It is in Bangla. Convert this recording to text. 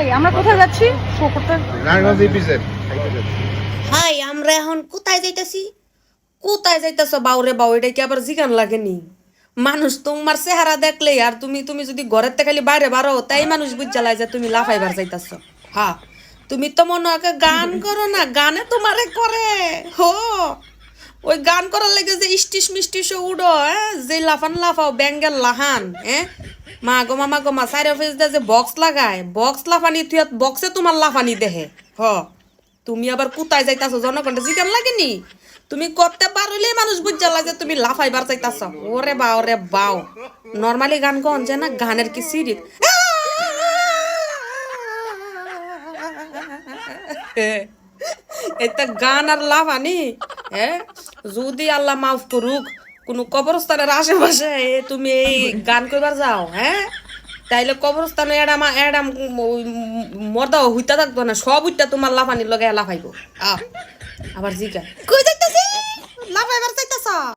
হাই আমরা কোথায় যাচ্ছি শো করতে? নারায়ণগঞ্জ ইপিজেড হাই আমরা এখন কোথায় যাইতাছি? কোথায় যাইতাছ বাউরে বাউ, এটা কি আবার জিগান লাগেনি? মানুষ তোমার চেহারা দেখলে আর তুমি তুমি যদি ঘরের থেকে খালি বাইরে বারো তাই মানুষ বুঝালায় যে তুমি লাফাইবার যাইতাছ। হ্যাঁ, তুমি তো মনে হয় গান করো না, গানে তোমারে করে হো। ওই গান করার লাগে যে ইস্টিস মিস্টিসও উড়ো, যে লাফান লাফাও ব্যাঙ্গেল লাহান, মা গো মামা গো মা সাইড অফিস যে বক্স লাগায়, বক্স লাফানি তুই বক্সে তোমার লাফানি দেহে হ। তুমি আবার কোথায় যাইতাছো জনগণটা জিগান লাগেনি? তুমি করতে পারলে মানুষ বুঝালা যে তুমি লাফাইবার চাইতাছ। ওরে বাও রে বাও, নর্মালি গান কন যে না গানের কি সিরিজ এটা গান আর লাফানি। যদি আল্লাহ মাফ করুক কোনো কবরস্থানের আশেপাশে তুমি এই গান কইবার যাও, তাইলে কবরস্থানে এডাম মর্দাও হইতা থাকতো না, সব উইটা তোমার লাফানির লগে লাফাইবো। আবার জিগা কই যাইতাছি, লাফাইবার চাইতাছ?